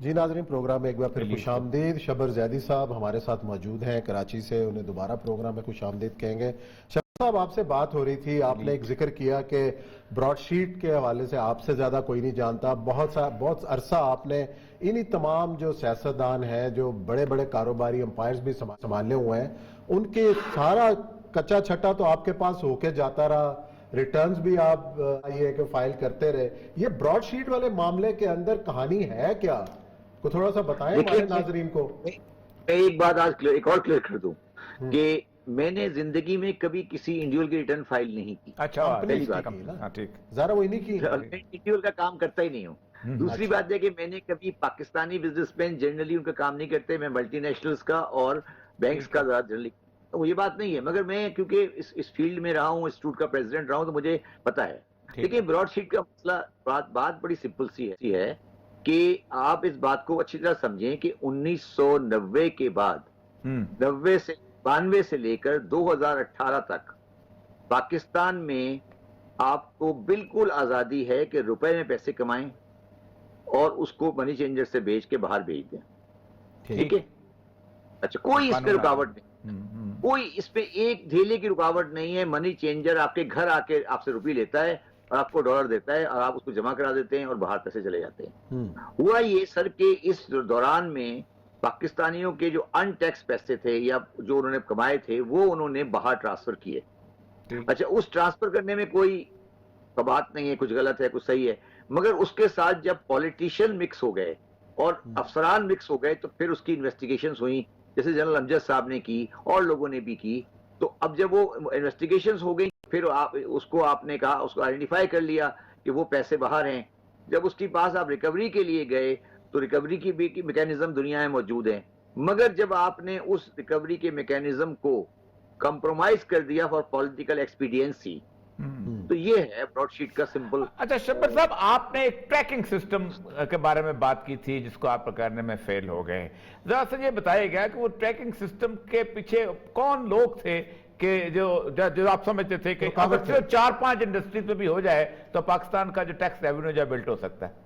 جی ناظرین، پروگرام میں ایک بار پھر خوش آمدید. شبر زیدی صاحب ہمارے ساتھ موجود ہیں کراچی سے، انہیں دوبارہ پروگرام میں خوش آمدید کہیں گے. شبر صاحب، آپ سے بات ہو رہی تھی، آپ نے ایک ذکر کیا کہ براڈ شیٹ کے حوالے سے آپ سے زیادہ کوئی نہیں جانتا. بہت عرصہ آپ نے انہی تمام جو سیاستدان ہیں، جو بڑے بڑے کاروباری امپائرز بھی سنبھالے ہوئے ہیں، ان کے سارا کچا چھٹا تو آپ کے پاس ہو کے جاتا رہا، ریٹرنز بھی آپ یہ کہ فائل کرتے رہے. یہ براڈ شیٹ والے معاملے کے اندر کہانی ہے کیا؟ کو تھوڑا سا بتائیں ہمارے ناظرین کو. میں ایک بات آج ایک اور کلیئر کر دوں کہ میں نے زندگی میں کبھی کسی انڈیول کی ریٹرن فائل نہیں کی. اچھا، پہلی بات ذرا وہی نہیں کی، میں انڈیول کا کام کرتا ہی نہیں ہوں. دوسری بات ہے کہ میں نے کبھی پاکستانی بزنس مین جنرلی ان کا کام نہیں کرتے، میں ملٹی نیشنلز کا اور بینکس کا زیادہ جنرلی. وہ یہ بات نہیں ہے، مگر میں کیونکہ اس فیلڈ میں رہا ہوں، انسٹیٹیوٹ کا پریزیڈنٹ رہا ہوں، تو مجھے پتا ہے. لیکن براڈ شیٹ کا مسئلہ بات بڑی سمپل سی ہے کہ آپ اس بات کو اچھی طرح سمجھیں کہ 1990 کے بعد 92 سے لے کر 2018 تک پاکستان میں آپ کو بالکل آزادی ہے کہ روپے میں پیسے کمائیں اور اس کو منی چینجر سے بیچ کے باہر بھیج دیں. ٹھیک ہے؟ اچھا، کوئی اس پہ رکاوٹ نہیں، کوئی اس پہ ایک دھیلے کی رکاوٹ نہیں ہے. منی چینجر آپ کے گھر آ کے آپ سے روپی لیتا ہے اور آپ کو ڈالر دیتا ہے اور آپ اس کو جمع کرا دیتے ہیں اور باہر پیسے چلے جاتے ہیں. ہوا یہ سر کہ اس دوران میں پاکستانیوں کے جو ان ٹیکس پیسے تھے یا جو انہوں نے کمائے تھے وہ انہوں نے باہر ٹرانسفر کیے. اچھا، اس ٹرانسفر کرنے میں کوئی بات نہیں ہے، کچھ غلط ہے کچھ صحیح ہے، مگر اس کے ساتھ جب پولیٹیشین مکس ہو گئے اور افسران مکس ہو گئے تو پھر اس کی انویسٹیگیشنز ہوئیں، جیسے جنرل امجد صاحب نے کی اور لوگوں نے بھی کی. تو اب جب وہ انویسٹیگیشنز ہو گئی پھر اس کو آپ نے کہا، اس کو آئیڈینٹیفائی کر لیا کہ وہ پیسے باہر ہیں. جب اس کے پاس آپ ریکوری کے لیے گئے تو ریکوری کی بھی میکینزم دنیا میں موجود ہیں، مگر جب آپ نے اس ریکوری کے میکینزم کو کمپرومائز کر دیا فار پولیٹیکل ایکسپیڈینسی، تو یہ ہے براڈ شیٹ کا سمپل. اچھا شبر صاحب، آپ نے ایک ٹریکنگ سسٹم کے بارے میں بات کی تھی جس کو آپ کرنے میں فیل ہو گئے. ذرا سے یہ بتایا گیا کہ وہ ٹریکنگ سسٹم کے پیچھے کون لوگ تھے کہ جو آپ سمجھتے تھے کہ اگر صرف 4-5 انڈسٹریز میں بھی ہو جائے تو پاکستان کا جو ٹیکس ریونیو جو بلٹ ہو سکتا ہے؟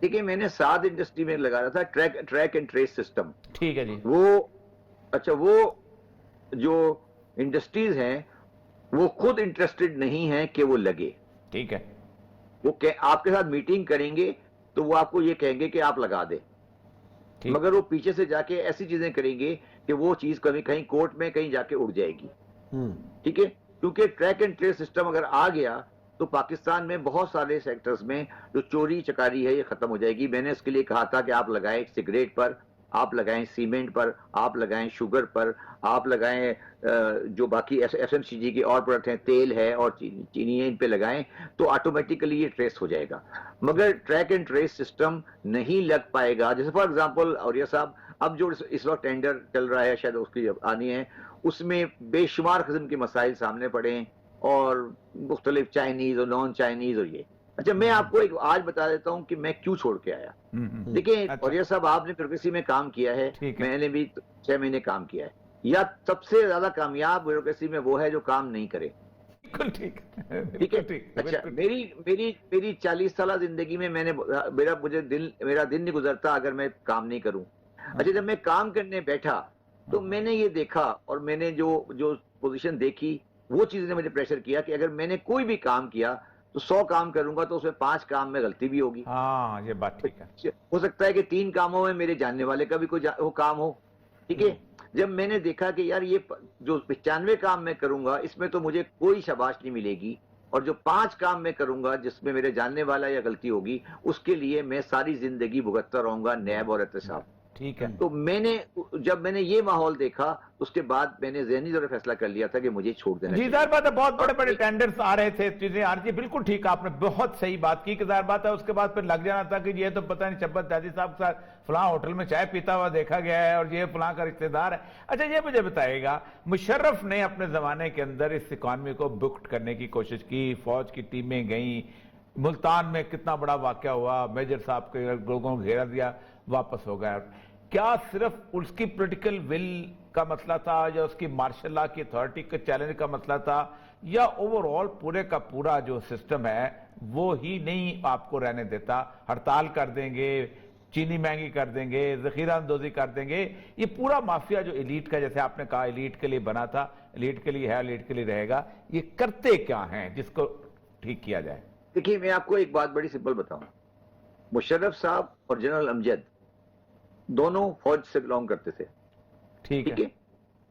دیکھیں، میں نے 7 انڈسٹری میں لگا رہا تھا ٹریک اینڈ ٹریس سسٹم. ٹھیک ہے جی. وہ جو انڈسٹریز ہیں وہ خود انٹرسٹڈ نہیں ہیں کہ وہ لگے. ٹھیک ہے. وہ آپ کے ساتھ میٹنگ کریں گے تو وہ آپ کو یہ کہیں گے کہ آپ لگا دیں، مگر وہ پیچھے سے جا کے ایسی چیزیں کریں گے کہ وہ چیز کبھی کہیں کورٹ میں کہیں جا کے اڑ جائے گی. ٹھیک ہے، کیونکہ ٹریک اینڈ ٹریس سسٹم اگر آ گیا تو پاکستان میں بہت سارے سیکٹرز میں جو چوری چکاری ہے یہ ختم ہو جائے گی. میں نے اس کے لیے کہا تھا کہ آپ لگائیں سگریٹ پر، آپ لگائیں سیمنٹ پر، آپ لگائیں شوگر پر، آپ لگائیں جو باقی ایف ایم سی جی کے اور پروڈکٹ ہیں، تیل ہے اور چینی ہے، ان پہ لگائیں تو آٹومیٹیکلی یہ ٹریس ہو جائے گا. مگر ٹریک اینڈ ٹریس سسٹم نہیں لگ پائے گا. جیسے فار ایگزامپل اوریا صاحب، اب جو اس وقت ٹینڈر چل رہا ہے، شاید اس کی آنی ہے، اس میں بے شمار قسم کے مسائل سامنے پڑے ہیں اور مختلف چائنیز اور نان چائنیز اور یہ. اچھا، میں آپ کو ایک آج بتا دیتا ہوں کہ میں کیوں چھوڑ کے آیا. دیکھیں اوریا صاحب، آپ نے بیوروکریسی میں کام کیا ہے، میں نے بھی 6 مہینے کام کیا ہے. یا سب سے زیادہ کامیاب بیوروکریسی میں وہ ہے جو کام نہیں کرے. ٹھیک ہے. اچھا، میری 40 سالہ زندگی میں میرا دن نہیں گزرتا اگر میں کام نہیں کروں. اچھا، جب میں کام کرنے بیٹھا تو میں نے یہ دیکھا اور میں نے جو پوزیشن دیکھی وہ چیز نے مجھے پریشر کیا کہ اگر میں نے کوئی بھی کام کیا تو 100 کام کروں گا تو اس میں 5 کام میں غلطی بھی ہوگی. ہاں، یہ بات ٹھیک ہے. ہو سکتا ہے کہ 3 کاموں میں میرے جاننے والے کا بھی کوئی وہ کام ہو. ٹھیک ہے. جب میں نے دیکھا کہ یار یہ جو 95 کام میں کروں گا اس میں تو مجھے کوئی شاباش نہیں ملے گی، اور جو 5 کام میں کروں گا جس میں میرے جاننے والا یا غلطی ہوگی اس کے لیے میں ساری زندگی بھگتتا رہوں گا نیب اور احتساب. ٹھیک ہے. تو جب میں نے یہ ماحول دیکھا اس کے بعد میں نے ذہنی طور پر فیصلہ کر لیا تھا کہ مجھے چھوڑ دینا چاہیے. ظاہر بات ہے بہت بڑے بڑے ٹینڈرز آ رہے تھے، چیزیں آ رہی تھی. بالکل ٹھیک، آپ نے بہت صحیح بات کی کہ ظاہر بات ہے اس کے بعد پھر لگ جانا تھا کہ یہ تو پتہ نہیں شبر زیدی صاحب کے ساتھ فلاں ہوٹل میں چائے پیتا ہوا دیکھا گیا ہے اور یہ فلاں کا رشتہ دار ہے. اچھا، یہ مجھے بتائے گا، مشرف نے اپنے زمانے کے اندر اس اکانومی کو بکٹ کرنے کی کوشش کی، فوج کی ٹیمیں گئیں، ملتان میں کتنا بڑا واقعہ ہوا، میجر صاحب کے لوگوں کو گھیرا دیا، واپس ہو گیا. کیا صرف اس کی پولیٹیکل ول کا مسئلہ تھا یا اس کی مارشل لا کی اتھارٹی کے چیلنج کا مسئلہ تھا، یا اوورآل پورے کا پورا جو سسٹم ہے وہ ہی نہیں آپ کو رہنے دیتا؟ ہڑتال کر دیں گے، چینی مہنگی کر دیں گے، ذخیرہ اندوزی کر دیں گے. یہ پورا مافیا جو ایلیٹ کا، جیسے آپ نے کہا ایلیٹ کے لیے بنا تھا، ایلیٹ کے لیے ہے، ایلیٹ کے لیے رہے گا، یہ کرتے کیا ہیں جس کو ٹھیک کیا جائے؟ دیکھیے میں آپ کو ایک بات بڑی سمپل بتاؤں. مشرف صاحب اور جنرل امجد دونوں فوج سے بلانگ کرتے تھے. ٹھیک ہے.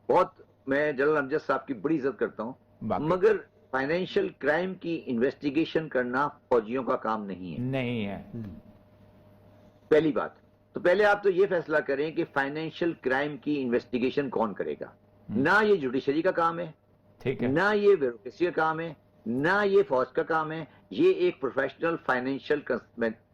بہت میں جنرل امجد صاحب کی بڑی عزت کرتا ہوں، مگر فائنینشیل کرائم کی انویسٹیگیشن کرنا فوجیوں کا کام نہیں ہے. پہلی بات تو پہلے آپ تو یہ فیصلہ کریں کہ فائنینشیل کرائم کی انویسٹیگیشن کون کرے گا. نہ یہ جوڈیشری کا کام ہے، ٹھیک ہے، نہ یہ بیوروکریسی کا کام ہے، نہ یہ فوج کا کام ہے. یہ ایک پروفیشنل فائنینشیل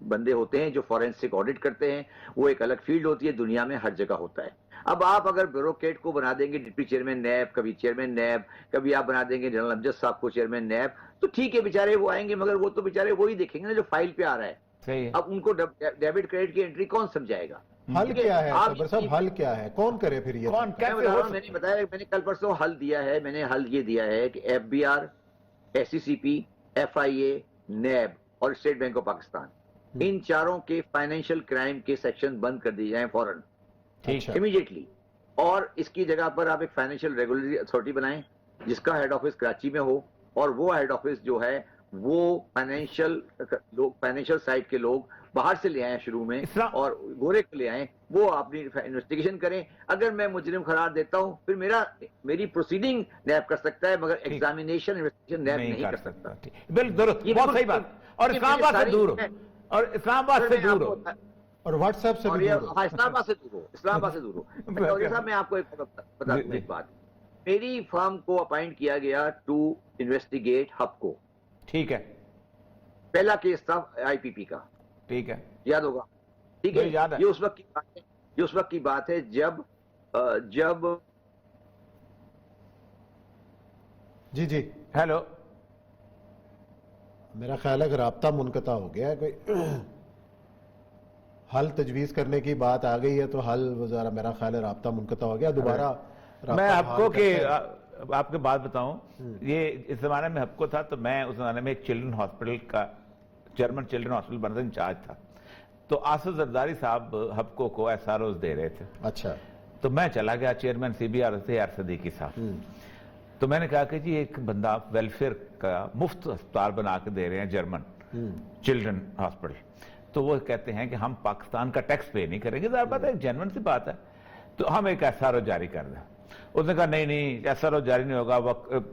بندے ہوتے ہیں جو فورینسک آڈٹ کرتے ہیں. وہ ایک الگ فیلڈ ہوتی ہے، دنیا میں ہر جگہ ہوتا ہے. اب آپ اگر بیوروکریٹ کو بنا دیں گے ڈپٹی چیئرمین نیب، کبھی چیئرمین نیب، کبھی آپ بنا دیں گے جنرل امجد صاحب کو چیئرمین نیب، تو ٹھیک ہے بیچارے وہ آئیں گے، مگر وہ تو بیچارے وہی دیکھیں گے نا جو فائل پہ آ رہا ہے. صحیح ہے. اب ان کو ڈیبٹ کریڈٹ کی انٹری کون سمجھائے گا؟ حل کیا ہے شبر صاحب، حل کیا ہے؟ کون کرے پھر یہ؟ کون میں کیسے بتا ہو رہا ہوں، میں نے بتایا میں نے کل پرسوں حل دیا ہے. میں نے حل یہ دیا ہے کہ F B R, S C C P, F I A, NAB اور اسٹیٹ بینک آف پاکستان، ان چاروں کے فائنینشیل کرائم کے سیکشن بند کر دیے جائیں فوراً، ٹھیک ہے. امیڈیٹلی. اور اس کی جگہ پر آپ ایک فائنینشیل ریگولیٹری اتھارٹی بنائیں جس کا ہیڈ آفس کراچی میں ہو، اور وہ ہیڈ آفس جو ہے وہ فائنینشیل سائٹ کے لوگ باہر سے لے آئیں شروع میں، اور گورے کو لے آئیں، وہ اپنی انویسٹیگیشن کریں. اگر میں مجرم قرار دیتا ہوں پھر میری پروسیڈنگ نیب کر سکتا ہے، مگر ایگزامینیشن انویسٹیگیشن نیب نہیں کر سکتا. بالکل درست، بہت صحیح بات. اور اسلام آباد سے دور ہو، اور اسلام آباد سے دور ہو، اور واٹس ایپ سے بھی دور ہو. اسلام آباد سے دور ہو، اسلام آباد سے دور ہو. صاحب میں آپ کو ایک بتا دوں ایک بات. میری فرم کو اپائنٹ کیا گیا ٹو انویسٹیگیٹ ہب کو. ٹھیک ہے. پہلا کیس تھا آئی پی پی کا، ٹھیک ہے، یاد ہوگا. ٹھیک ہے، یاد ہے. یہ اس وقت کی بات ہے، یہ اس وقت کی بات ہے جب جی ہیلو، میرا خیال ہے کہ رابطہ منقطع ہو گیا ہے. کوئی حل تجویز کرنے کی بات آ گئی ہے تو حل ذرا میرا خیال ہے رابطہ منقطع ہو گیا. دوبارہ میں آپ کو کہ آپ کے بات بتاؤں، یہ اس زمانے میں ہب کو تھا تو میں اس زمانے میں ایک چلڈرن ہاسپٹل کا، جرمن چلڈرن ہاسپٹل بنتا انچارج تھا. تو آصف زرداری صاحب ہبکو کو ایس آر اوز دے رہے تھے. اچھا. تو میں چلا گیا، چیئرمین سی بی آر تھے آر صدیقی صاحب. تو میں نے کہا کہ جی ایک بندہ ویلفیئر کا مفت ہسپتال بنا کے دے رہے ہیں جرمن چلڈرن ہاسپٹل. تو وہ کہتے ہیں کہ ہم پاکستان کا ٹیکس پے نہیں کریں گے. ظاہر بات ہے جینون سی بات ہے، تو ہم ایک ایس آر او جاری کر دیں. اس نے کہا نہیں ایس آر او جاری نہیں ہوگا،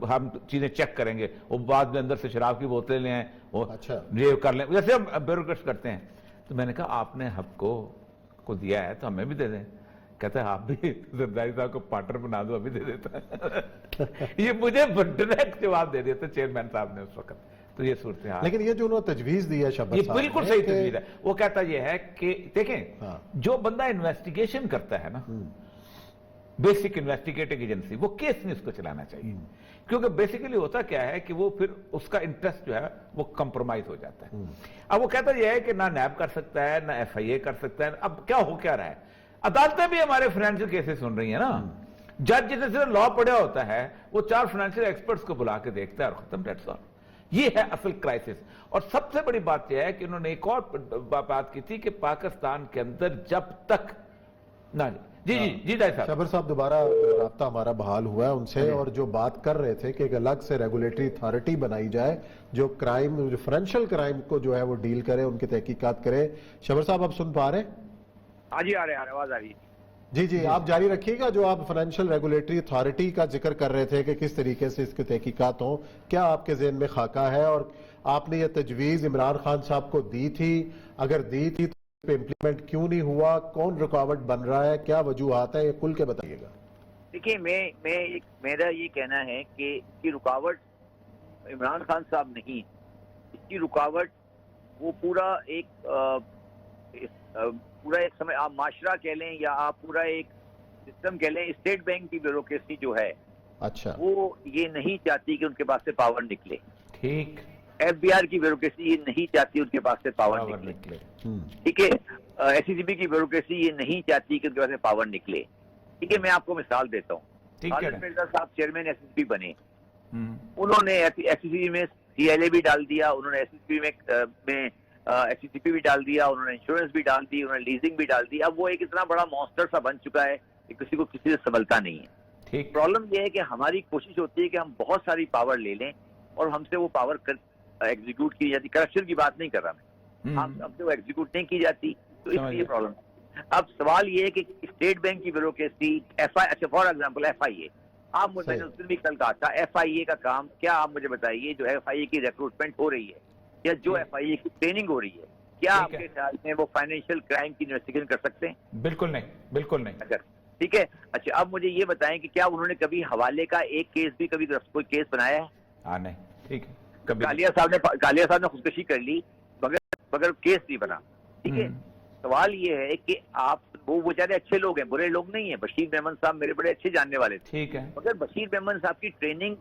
ہم چیزیں چیک کریں گے. وہ بعد میں اندر سے شراب کی بوتلیں لے آئیں، وہ یہ کر لیں جیسے ہم بیوروکریٹس کرتے ہیں. تو میں نے کہا آپ نے ہب کو دیا ہے تو ہمیں بھی دے دیں. کہتا ہے آپ بھی زرداری صاحب کو پارٹنر بنا دو، ابھی دے دیتا. یہ مجھے ڈائریکٹ جواب دے دیتا چیئرمین صاحب نے اس وقت. تو یہ صورتحال، لیکن یہ جو انہوں نے تجویز دی ہے شبر یہ صاحب، بالکل صحیح تجویز ہے. وہ کہتا یہ ہے کہ دیکھیں جو بندہ انویسٹیگیشن کرتا ہے نا، بیسک انویسٹیگیٹنگ ایجنسی، وہ کیس نہیں اس کو چلانا چاہیے. کیونکہ بیسیکلی ہوتا کیا ہے کہ وہ پھر اس کا انٹرسٹ جو ہے وہ کمپرومائز ہو جاتا ہے. اب وہ کہتا یہ ہے کہ نہ نیب کر سکتا ہے، نہ ایف آئی اے کر سکتا ہے. اب کیا ہو کیا رہا ہے، عدالتیں بھی ہمارے فائنینشیل کیسز سن رہی ہیں نا. جج جتنے صرف لا پڑھا ہوتا ہے وہ 4 فائنینشیل ایکسپرٹس کو بلا کے دیکھتا ہے اور ختم. That's all. یہ ہے اصل کرائسس. اور سب سے بڑی بات یہ ہے کہ انہوں نے ایک اور بات کی تھی کہ پاکستان کے اندر جب تک نہ جی صاحب شبر صاحب دوبارہ رابطہ ہمارا بحال ہوا ہے ان سے، اور جو بات کر رہے تھے کہ ایک الگ سے ریگولیٹری اتھارٹی بنائی جائے جو کرائم، جو فائنینشیل کرائم کو جو ہے وہ ڈیل کرے، ان کی تحقیقات کرے. شبر صاحب آپ سن پا رہے ہیں؟ ہاں جی آ رہے آواز آ رہی ہے. جی آپ جاری رکھیے گا. جو آپ فائنینشیل ریگولیٹری اتھارٹی کا ذکر کر رہے تھے کہ کس طریقے سے اس کی تحقیقات ہوں، کیا آپ کے ذہن میں خاکہ ہے؟ اور آپ نے یہ تجویز عمران خان صاحب کو دی تھی؟ اگر دی تھی تو اس پہ امپلیمنٹ کیوں نہیں ہوا؟ کون رکاوٹ بن رہا ہے؟ کیا وجوہات ہیں؟ یہ کھل کے بتائیے گا. دیکھیے میرا یہ کہنا ہے کہ اس کی رکاوٹ عمران خان صاحب نہیں، اس کی رکاوٹ وہ پورا ایک سمجھ آپ معاشرہ کہہ لیں یا آپ پورا ایک سسٹم کہہ لیں. اسٹیٹ بینک کی بیوروکریسی جو ہے اچھا وہ یہ نہیں چاہتی کہ ان کے پاس سے پاور نکلے. ٹھیک. ایف بی آر کی بیوروکریسی یہ نہیں چاہتی ان کے پاس سے پاور نکلے. ٹھیک ہے. ایس سی سی بی کی بیوروکریسی یہ نہیں چاہتی کہ ان کے پاس سے پاور نکلے. ٹھیک ہے. میں آپ کو مثال دیتا ہوں. خالد مرزا صاحب چیئرمین ایس ایس بی بنے، انہوں نے ایس سی سی بی میں سی ایل اے بھی ڈال دیا، انہوں نے ایس ایس بی میں SCCP بھی ڈال دیا, انہوں نے انشورنس بھی ڈال دی, انہوں نے لیزنگ بھی ڈال دی. اب وہ ایک اتنا بڑا مانسٹر سا بن چکا ہے کہ کسی کو کسی سے سنبھلتا نہیں ہے. ٹھیک, پرابلم یہ ہے کہ ہماری کوشش ہوتی ہے کہ ہم بہت ساری پاور لے لیں اور ہم سے وہ پاور ایگزیکیوٹ کی جاتی. کرپشن کی بات نہیں کر رہا میں, ہم سے وہ ایگزیکیوٹ نہیں کی جاتی, تو اس لیے پرابلم. اب سوال یہ ہے کہ اسٹیٹ بینک کی بیوروکریسی, اچھا فار ایگزامپل FIA, آپ مجھے اس دن بھی کل کہا تھا FIA کا کام کیا, آپ مجھے بتائیے جو FIA کی ریکروٹمنٹ ہو رہی ہے یا جو FIA کی ٹریننگ ہو رہی ہے, کیا آپ کے خیال میں وہ فائنینشیل کرائم کی انویسٹیگیشن کر سکتے ہیں؟ بالکل نہیں, بالکل نہیں. اچھا ٹھیک ہے. اچھا اب مجھے یہ بتائیں کہ کیا انہوں نے کبھی حوالے کا ایک کیس بھی کبھی کوئی کیس بنایا ہے؟ ہاں نہیں, ٹھیک ہے. کالیا صاحب نے خودکشی کر لی مگر کیس نہیں بنا. ٹھیک ہے, سوال یہ ہے کہ آپ وہ بیچارے اچھے لوگ ہیں, برے لوگ نہیں ہیں. بشیر میمن صاحب میرے بڑے اچھے جاننے والے تھے, ٹھیک ہے, مگر بشیر میمن صاحب کی ٹریننگ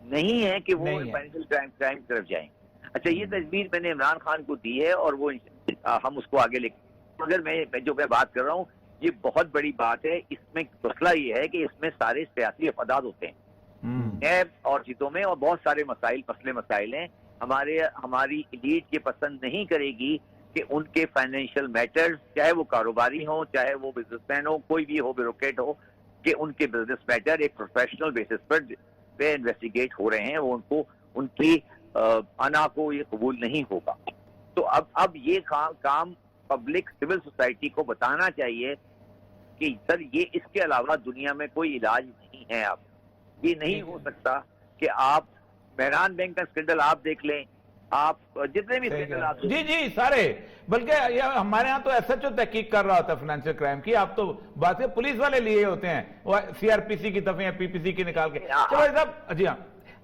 نہیں ہے کہ وہ فائنینشیل کرائم کی طرف جائیں. اچھا یہ تجویز میں نے عمران خان کو دی ہے اور وہ ہم اس کو آگے لے, مگر میں جو میں بات کر رہا ہوں یہ بہت بڑی بات ہے. اس میں مسئلہ یہ ہے کہ اس میں سارے سیاسی افراد ہوتے ہیں نیب اور چیزوں میں, اور بہت سارے مسائل ہیں. ہماری ایلیٹ یہ پسند نہیں کرے گی کہ ان کے فائنینشیل میٹرز, چاہے وہ کاروباری ہوں, چاہے وہ بزنس مین ہو, کوئی بھی ہو, بیوروکریٹ ہو, کہ ان کے بزنس میٹر ایک پروفیشنل بیسس پر انویسٹیگیٹ ہو رہے ہیں. وہ ان کی انا کو یہ قبول نہیں ہوگا. تو اب یہ کام پبلک سول سوسائٹی کو بتانا چاہیے کہ سر یہ اس کے علاوہ دنیا میں کوئی علاج نہیں ہے. آپ یہ نہیں ہو سکتا کہ آپ مہران بینک کا اسکینڈل آپ دیکھ لیں, آپ جتنے بھی اسکینڈل آپ جی سارے, بلکہ ہمارے ہاں تو SHO تحقیق کر رہا ہوتا ہے فائنینشیل کرائم کی. آپ تو بات ہے پولیس والے لیے ہوتے ہیں, وہ CRPC کی دفعہ PPC کی نکال کے. جی ہاں,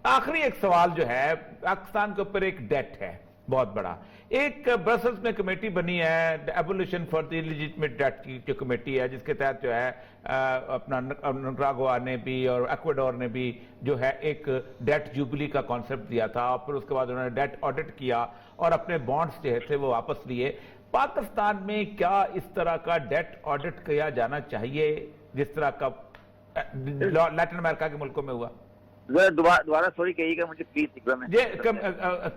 آخری ایک سوال جو ہے, پاکستان کے اوپر ایک ڈیٹ ہے بہت بڑا. ایک برسلز میں کمیٹی بنی ہے ایبولیشن فار دی لیجٹمیٹ ڈیٹ کی جو کمیٹی ہے, جس کے تحت جو ہے اپنا نکراگوا نے بھی اور ایکویڈور نے بھی جو ہے ایک ڈیٹ جوبلی کا کانسیپٹ دیا تھا, اور پھر اس کے بعد انہوں نے ڈیٹ آڈٹ کیا اور اپنے بانڈز جو تھے وہ واپس لیے. پاکستان میں کیا اس طرح کا ڈیٹ آڈٹ کیا جانا چاہیے جس طرح کا لیٹن امریکہ کے ملکوں میں ہوا؟ دوبارہ سوری کہیے گا مجھے please.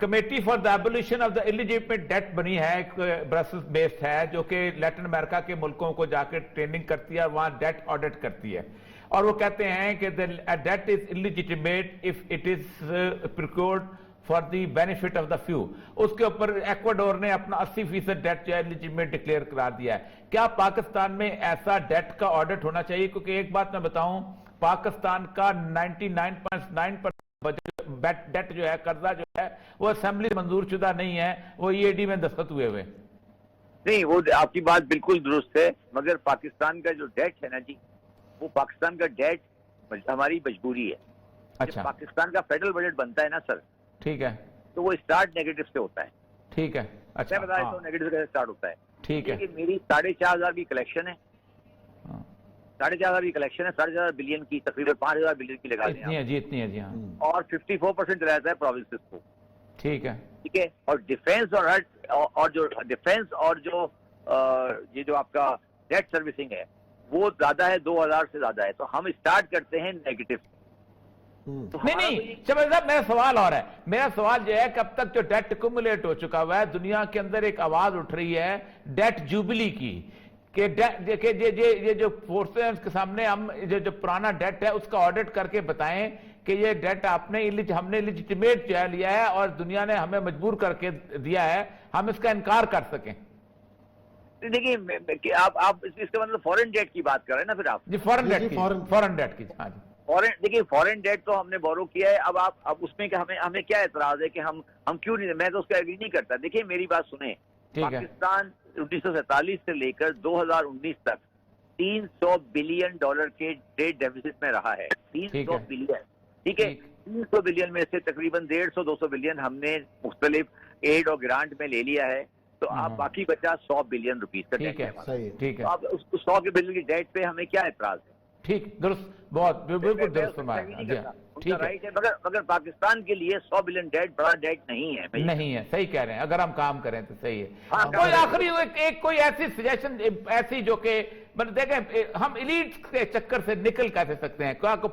Committee for the abolition of the eligible date بنی ہے, ایک برسلز بیسڈ ہے, جو کہ لیٹن امریکہ کے ملکوں کو جا کے ٹریننگ کرتی ہے, وہاں ڈیٹ آڈٹ کرتی ہے, اور وہ کہتے ہیں کہ that is eligible if it is procured for the benefit of the few. اس کے اوپر ایکواڈور نے اپنا 80% ڈیٹ جو ہے ایلیجیبل ڈکلیئر قرار دیا ہے. کیا پاکستان میں ایسا ڈیٹ کا آڈٹ ہونا چاہیے؟ کیونکہ ایک بات میں بتاؤں, پاکستان کا 99.9% ڈیٹ جو ہے, قرضہ جو ہے, وہ اسمبلی منظور شدہ نہیں ہے, وہ EAD میں دستخط ہوئے ہوئے نہیں. وہ آپ کی بات بالکل درست ہے, مگر پاکستان کا جو ڈیٹ ہے نا جی, وہ پاکستان کا ڈیٹ ہماری مجبوری ہے. اچھا, پاکستان کا فیڈرل بجٹ بنتا ہے نا سر, ٹھیک ہے, تو وہ اسٹارٹ نیگیٹو سے ہوتا ہے. ٹھیک ہے, اچھا, میں بتا دیتا ہوں نیگیٹو سے اسٹارٹ ہوتا ہے. ٹھیک ہے, میری 4,500 کی کلیکشن ہے, 4,500 کی کلیکشن ہے, 4,500 بلین کی, تقریباً 5,000 بلین کی لگا دیں اتنی ہے جی, اتنی ہے جی ہاں, اور 54% رہتا ہے پروونسز کو. ٹھیک ہے, ٹھیک ہے, اور ڈیفینس اور جو یہ جو آپ کا ڈیٹ سروسنگ ہے وہ زیادہ ہے, 2,000 سے زیادہ ہے. تو ہم اسٹارٹ کرتے ہیں نیگیٹو. نہیں شبیر صاحب, میرا سوال اور ہے. میرا سوال یہ ہے کہ اب تک جو ڈیٹ ایکومولیٹ ہو چکا ہوا ہے, دنیا کے اندر ایک آواز اٹھ رہی ہے ڈیٹ جوبلی کی, کہ یہ جو فورسز ہیں اس کے سامنے ہم جو پرانا ڈیٹ ہے اس کا آڈٹ کر کے بتائیں کہ یہ ڈیٹ ہم نے لیجٹمیٹ جو ہے لیا ہے اور دنیا نے ہمیں مجبور کر کے دیا ہے, ہم اس کا انکار کر سکیں. دیکھیے آپ اس کا مطلب فورن ڈیٹ کی بات کر رہے ہیں نا پھر آپ؟ جی فورن ڈیٹ کی, فورن ڈیٹ کی, ہاں جی. دیکھیے فورن ڈیٹ تو ہم نے بورو کیا ہے. اب اس میں کہ ہمیں کیا اعتراض ہے کہ ہم کیوں نہیں, میں تو اس کا ایگری نہیں کرتا. دیکھیے میری بات سنیں, پاکستان 1947 سے لے کر 2019 تک $300 بلین کے ٹریڈ ڈیفیسٹ میں رہا ہے. 300 بلین, ٹھیک ہے. 300 بلین میں سے تقریباً 150-200 بلین ہم نے مختلف ایڈ اور گرانٹ میں لے لیا ہے. تو آپ باقی بچا 100 بلین روپیز کا ڈیٹ ہے. ٹھیک ہے, آپ اس 100 کے بلین کی ڈیٹ پہ ہمیں کیا اعتراض ہے؟ ٹھیک, درست, بہت بالکل درست فرمایا. ٹھیک ہے, مگر پاکستان کے لیے 100 بلین ڈیٹ بڑا ڈیٹ نہیں ہے. نہیں ہے, صحیح کہہ رہے ہیں, اگر ہم کام کریں تو صحیح ہے. کوئی آخری ایک کوئی ایسی سجیشن ایسی جو کہ دیکھیں ہم ایلیٹ کے چکر سے نکل کیسے سکتے ہیں, کیا